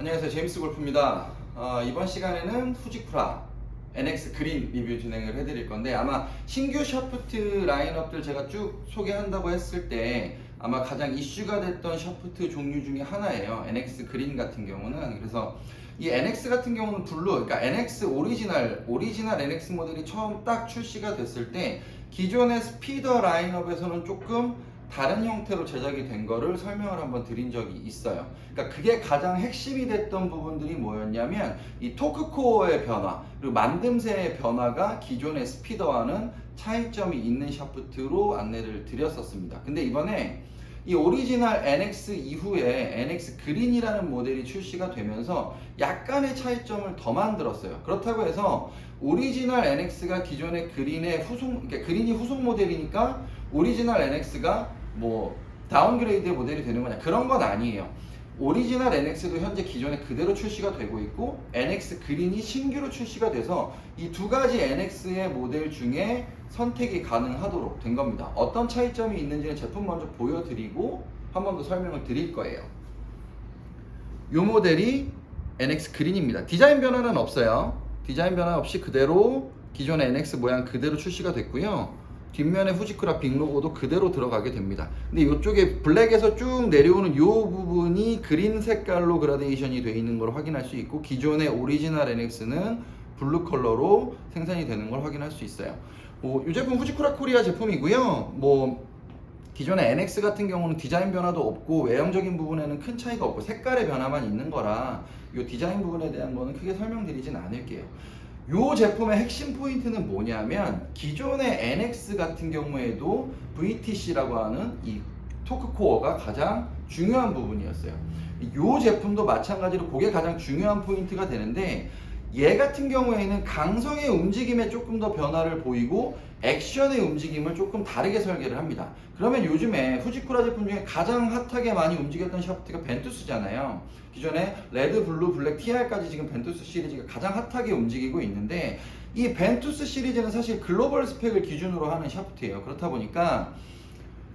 안녕하세요. 제임스 골프입니다. 이번 시간에는 후지쿠라 NX 그린 리뷰 진행을 해드릴 건데, 아마 신규 샤프트 라인업들 제가 쭉 소개한다고 했을 때 아마 가장 이슈가 됐던 샤프트 종류 중에 하나예요. NX 그린 같은 경우는. 그래서 이 NX 같은 경우는 블루, 그러니까 NX 오리지널 NX 모델이 처음 딱 출시가 됐을 때 기존의 스피더 라인업에서는 조금 다른 형태로 제작이 된 거를 설명을 한번 드린 적이 있어요. 그러니까 그게 가장 핵심이 됐던 부분들이 뭐였냐면 이 토크코어의 변화, 그리고 만듦새의 변화가 기존의 스피더와는 차이점이 있는 샤프트로 안내를 드렸었습니다. 근데 이번에 이 오리지널 NX 이후에 NX 그린이라는 모델이 출시가 되면서 약간의 차이점을 더 만들었어요. 그렇다고 해서 오리지널 NX가 기존의 그린의 그러니까 그린이 후속 모델이니까 오리지널 NX가 뭐 다운그레이드 모델이 되는 거냐, 그런 건 아니에요. 오리지널 NX도 현재 기존에 그대로 출시가 되고 있고 NX 그린이 신규로 출시가 돼서 이 두 가지 NX의 모델 중에 선택이 가능하도록 된 겁니다. 어떤 차이점이 있는지는 제품 먼저 보여드리고 한 번 더 설명을 드릴 거예요. 이 모델이 NX 그린입니다. 디자인 변화는 없어요. 디자인 변화 없이 그대로 기존의 NX 모양 그대로 출시가 됐고요. 뒷면에 후지쿠라 빅 로고도 그대로 들어가게 됩니다. 근데 이쪽에 블랙에서 쭉 내려오는 이 부분이 그린 색깔로 그라데이션이 되어 있는 걸 확인할 수 있고, 기존의 오리지널 NX는 블루 컬러로 생산이 되는 걸 확인할 수 있어요. 이 제품 후지쿠라 코리아 제품이고요. 기존의 NX 같은 경우는 디자인 변화도 없고 외형적인 부분에는 큰 차이가 없고 색깔의 변화만 있는 거라 이 디자인 부분에 대한 거는 크게 설명드리진 않을게요. 이 제품의 핵심 포인트는 뭐냐면, 기존의 NX 같은 경우에도 VTC라고 하는 이 토크코어가 가장 중요한 부분이었어요. 이 제품도 마찬가지로 그게 가장 중요한 포인트가 되는데, 얘 같은 경우에는 강성의 움직임에 조금 더 변화를 보이고 액션의 움직임을 조금 다르게 설계를 합니다. 그러면 요즘에 후지쿠라 제품 중에 가장 핫하게 많이 움직였던 샤프트가 벤투스잖아요. 기존에 레드, 블루, 블랙, TR까지 지금 벤투스 시리즈가 가장 핫하게 움직이고 있는데, 이 벤투스 시리즈는 사실 글로벌 스펙을 기준으로 하는 샤프트예요. 그렇다 보니까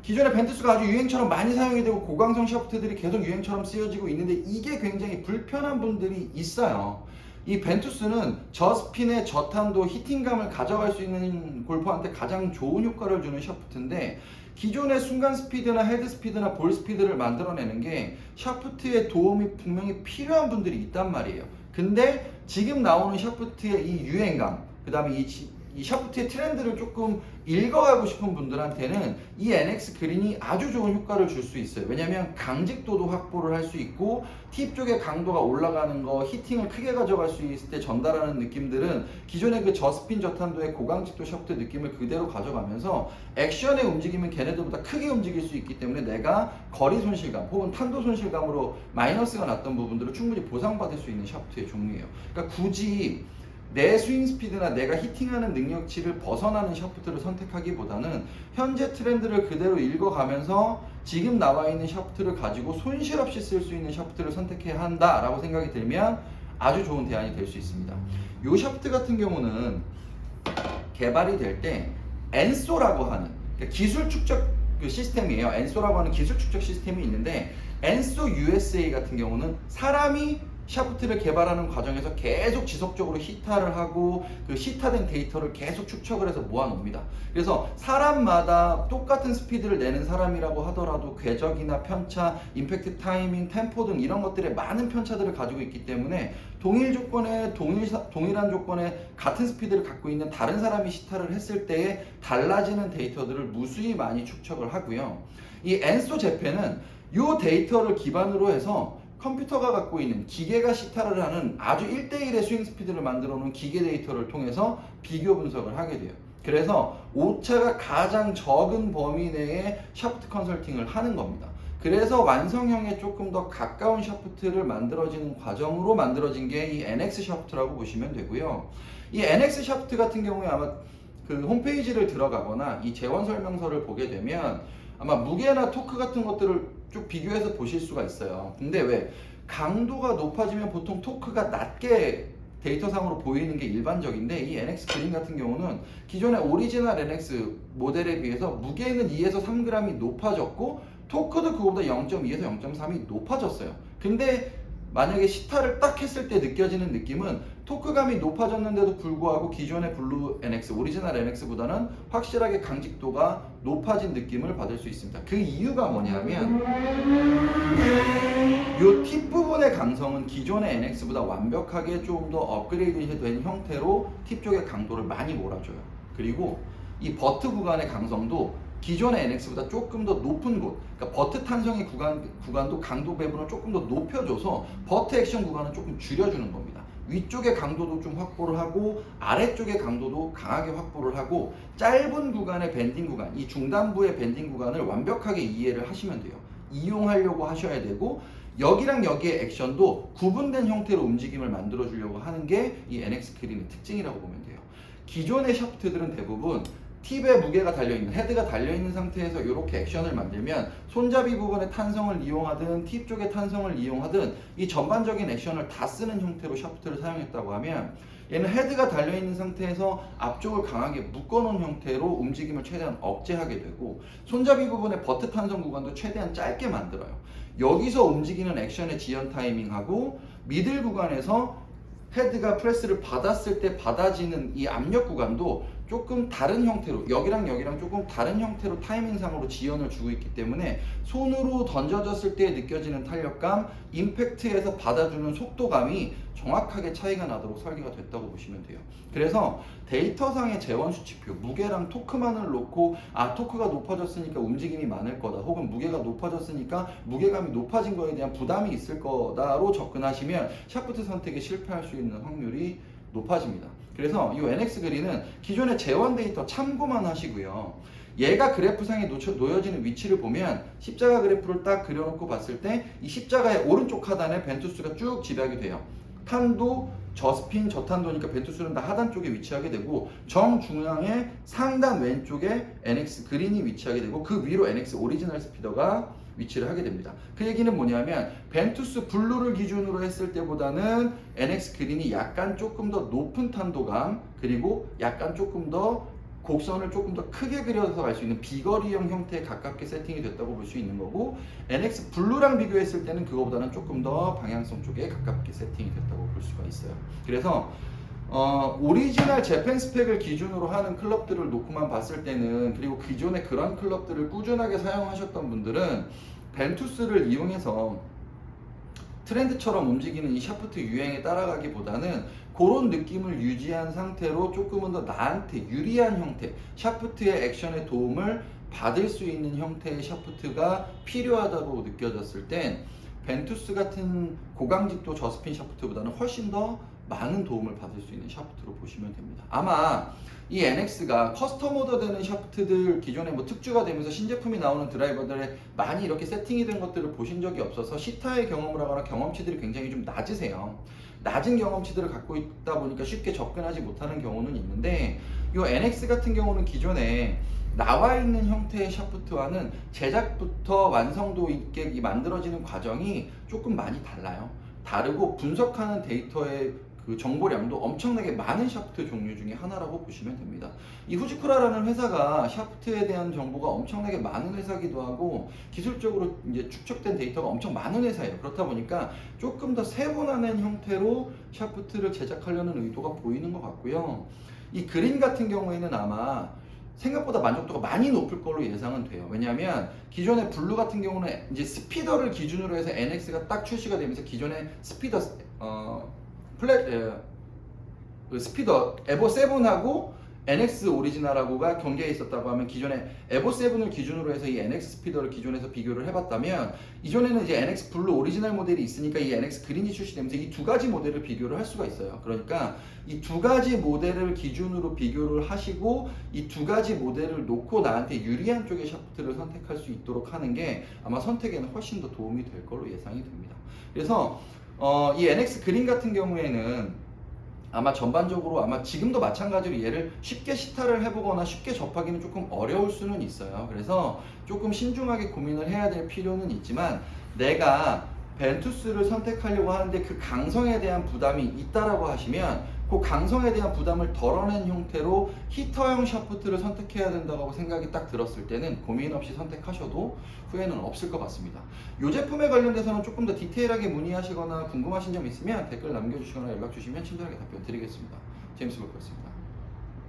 기존에 벤투스가 아주 유행처럼 많이 사용이 되고 고강성 샤프트들이 계속 유행처럼 쓰여지고 있는데, 이게 굉장히 불편한 분들이 있어요. 이 벤투스는 저스핀의 저탄도 히팅감을 가져갈 수 있는 골퍼한테 가장 좋은 효과를 주는 샤프트인데, 기존의 순간 스피드나 헤드 스피드나 볼 스피드를 만들어내는 게 샤프트의 도움이 분명히 필요한 분들이 있단 말이에요. 근데 지금 나오는 샤프트의 이 유행감, 그 다음에 이 샤프트의 트렌드를 조금 읽어가고 싶은 분들한테는 이 NX 그린이 아주 좋은 효과를 줄 수 있어요. 왜냐면 강직도도 확보를 할 수 있고, 팁 쪽의 강도가 올라가는 거, 히팅을 크게 가져갈 수 있을 때 전달하는 느낌들은 기존의 그 저스핀 저탄도의 고강직도 샤프트 느낌을 그대로 가져가면서 액션의 움직임은 걔네들보다 크게 움직일 수 있기 때문에 내가 거리 손실감 혹은 탄도 손실감으로 마이너스가 났던 부분들을 충분히 보상받을 수 있는 샤프트의 종류예요. 그러니까 굳이 내 스윙 스피드나 내가 히팅하는 능력치를 벗어나는 샤프트를 선택하기보다는 현재 트렌드를 그대로 읽어가면서 지금 나와 있는 샤프트를 가지고 손실 없이 쓸 수 있는 샤프트를 선택해야 한다라고 생각이 들면 아주 좋은 대안이 될 수 있습니다. 이 샤프트 같은 경우는 개발이 될 때 엔소라고 하는, 그러니까 기술 축적 그 시스템이에요. 엔소라고 하는 기술 축적 시스템이 있는데, 엔소 USA 같은 경우는 사람이 샤프트를 개발하는 과정에서 계속 지속적으로 시타를 하고 그 시타된 데이터를 계속 축적을 해서 모아놓습니다. 그래서 사람마다 똑같은 스피드를 내는 사람이라고 하더라도 궤적이나 편차, 임팩트 타이밍, 템포 등 이런 것들의 많은 편차들을 가지고 있기 때문에 동일 조건에 동일한 조건에 같은 스피드를 갖고 있는 다른 사람이 시타를 했을 때에 달라지는 데이터들을 무수히 많이 축적을 하고요. 이 엔소 재팬은 이 데이터를 기반으로 해서 컴퓨터가 갖고 있는, 기계가 시타를 하는 아주 1대1의 스윙 스피드를 만들어 놓은 기계 데이터를 통해서 비교 분석을 하게 돼요. 그래서 오차가 가장 적은 범위 내에 샤프트 컨설팅을 하는 겁니다. 그래서 완성형에 조금 더 가까운 샤프트를 만들어지는 과정으로 만들어진 게 이 NX 샤프트라고 보시면 되고요. 이 NX 샤프트 같은 경우에 아마 그 홈페이지를 들어가거나 이 재원 설명서를 보게 되면 아마 무게나 토크 같은 것들을 쭉 비교해서 보실 수가 있어요. 근데 왜 강도가 높아지면 보통 토크가 낮게 데이터상으로 보이는 게 일반적인데, 이 NX 그린 같은 경우는 기존의 오리지널 NX 모델에 비해서 무게는 2에서 3g이 높아졌고 토크도 그거보다 0.2에서 0.3이 높아졌어요. 근데 만약에 시타를 딱 했을 때 느껴지는 느낌은 토크감이 높아졌는데도 불구하고 기존의 블루 NX, 오리지널 NX보다는 확실하게 강직도가 높아진 느낌을 받을 수 있습니다. 그 이유가 뭐냐면 이 팁 부분의 강성은 기존의 NX보다 완벽하게 좀 더 업그레이드 된 형태로 팁 쪽의 강도를 많이 몰아줘요. 그리고 이 버트 구간의 강성도 기존의 NX보다 조금 더 높은 곳, 그러니까 버트 탄성의 구간도 강도 배분을 조금 더 높여줘서 버트 액션 구간은 조금 줄여주는 겁니다. 위쪽의 강도도 좀 확보를 하고 아래쪽의 강도도 강하게 확보를 하고 짧은 구간의 밴딩 구간, 이 중단부의 밴딩 구간을 완벽하게 이해를 하시면 돼요. 이용하려고 하셔야 되고 여기랑 여기의 액션도 구분된 형태로 움직임을 만들어 주려고 하는 게 이 NX 그린의 특징이라고 보면 돼요. 기존의 샤프트들은 대부분 팁에 무게가 달려있는, 헤드가 달려있는 상태에서 이렇게 액션을 만들면 손잡이 부분의 탄성을 이용하든 팁 쪽의 탄성을 이용하든 이 전반적인 액션을 다 쓰는 형태로 샤프트를 사용했다고 하면 얘는 헤드가 달려있는 상태에서 앞쪽을 강하게 묶어놓은 형태로 움직임을 최대한 억제하게 되고 손잡이 부분의 버트 탄성 구간도 최대한 짧게 만들어요. 여기서 움직이는 액션의 지연 타이밍하고 미들 구간에서 헤드가 프레스를 받았을 때 받아지는 이 압력 구간도 조금 다른 형태로 여기랑 여기랑 조금 다른 형태로 타이밍상으로 지연을 주고 있기 때문에 손으로 던져졌을 때 느껴지는 탄력감, 임팩트에서 받아주는 속도감이 정확하게 차이가 나도록 설계가 됐다고 보시면 돼요. 그래서 데이터상의 재원 수치표, 무게랑 토크만을 놓고 토크가 높아졌으니까 움직임이 많을 거다, 혹은 무게가 높아졌으니까 무게감이 높아진 거에 대한 부담이 있을 거다로 접근하시면 샤프트 선택에 실패할 수 있는 확률이 높아집니다. 그래서 이 NX 그린은 기존의 재원 데이터 참고만 하시고요. 얘가 그래프상에 놓여지는 위치를 보면 십자가 그래프를 딱 그려놓고 봤을 때 이 십자가의 오른쪽 하단에 벤투스가 쭉 집약이 돼요. 탄도, 저스핀, 저탄도니까 벤투스는 다 하단 쪽에 위치하게 되고 정중앙의 상단 왼쪽에 NX 그린이 위치하게 되고 그 위로 NX 오리지널 스피더가 위치를 하게 됩니다. 그 얘기는 뭐냐면 벤투스 블루를 기준으로 했을 때보다는 NX 그린이 약간 조금 더 높은 탄도감 그리고 약간 조금 더 곡선을 조금 더 크게 그려서 갈 수 있는 비거리형 형태에 가깝게 세팅이 됐다고 볼 수 있는 거고 NX 블루랑 비교했을 때는 그거보다는 조금 더 방향성 쪽에 가깝게 세팅이 됐다고 볼 수가 있어요. 그래서 오리지널 재팬 스펙을 기준으로 하는 클럽들을 놓고만 봤을 때는 그리고 기존에 그런 클럽들을 꾸준하게 사용하셨던 분들은 벤투스를 이용해서 트렌드처럼 움직이는 이 샤프트 유행에 따라가기보다는 그런 느낌을 유지한 상태로 조금은 더 나한테 유리한 형태, 샤프트의 액션의 도움을 받을 수 있는 형태의 샤프트가 필요하다고 느껴졌을 땐 벤투스 같은 고강직도 저스핀 샤프트보다는 훨씬 더 많은 도움을 받을 수 있는 샤프트로 보시면 됩니다. 아마 이 NX가 커스텀 오더 되는 샤프트들 기존에 뭐 특주가 되면서 신제품이 나오는 드라이버들에 많이 이렇게 세팅이 된 것들을 보신 적이 없어서 시타의 경험을 하거나 경험치들이 굉장히 좀 낮으세요. 낮은 경험치들을 갖고 있다 보니까 쉽게 접근하지 못하는 경우는 있는데 이 NX 같은 경우는 기존에 나와 있는 형태의 샤프트와는 제작부터 완성도 있게 만들어지는 과정이 조금 많이 달라요. 다르고 분석하는 데이터의 그 정보량도 엄청나게 많은 샤프트 종류 중에 하나라고 보시면 됩니다. 이 후지쿠라라는 회사가 샤프트에 대한 정보가 엄청나게 많은 회사기도 하고 기술적으로 이제 축적된 데이터가 엄청 많은 회사예요. 그렇다 보니까 조금 더 세분화된 형태로 샤프트를 제작하려는 의도가 보이는 것 같고요. 이 그린 같은 경우에는 아마 생각보다 만족도가 많이 높을 걸로 예상은 돼요. 왜냐하면 기존의 블루 같은 경우는 이제 스피더를 기준으로 해서 NX가 딱 출시가 되면서 기존의 스피더 그 스피더 에보 7하고 NX 오리지널하고가 경계에 있었다고 하면 기존에 에보 7을 기준으로 해서 이 NX 스피더를 기준에서 비교를 해봤다면 이전에는 이제 NX 블루 오리지널 모델이 있으니까 이 NX 그린이 출시되면서 이 두 가지 모델을 비교를 할 수가 있어요. 그러니까 이 두 가지 모델을 기준으로 비교를 하시고 이 두 가지 모델을 놓고 나한테 유리한 쪽의 샤프트를 선택할 수 있도록 하는 게 아마 선택에는 훨씬 더 도움이 될 걸로 예상이 됩니다. 그래서 이 NX 그린 같은 경우에는 아마 전반적으로 아마 지금도 마찬가지로 얘를 쉽게 시타를 해보거나 쉽게 접하기는 조금 어려울 수는 있어요. 그래서 조금 신중하게 고민을 해야 될 필요는 있지만 내가 벤투스를 선택하려고 하는데 그 강성에 대한 부담이 있다라고 하시면 그 강성에 대한 부담을 덜어낸 형태로 히터형 샤프트를 선택해야 된다고 생각이 딱 들었을 때는 고민 없이 선택하셔도 후회는 없을 것 같습니다. 이 제품에 관련돼서는 조금 더 디테일하게 문의하시거나 궁금하신 점 있으면 댓글 남겨주시거나 연락 주시면 친절하게 답변 드리겠습니다. 제임스 볼크였습니다.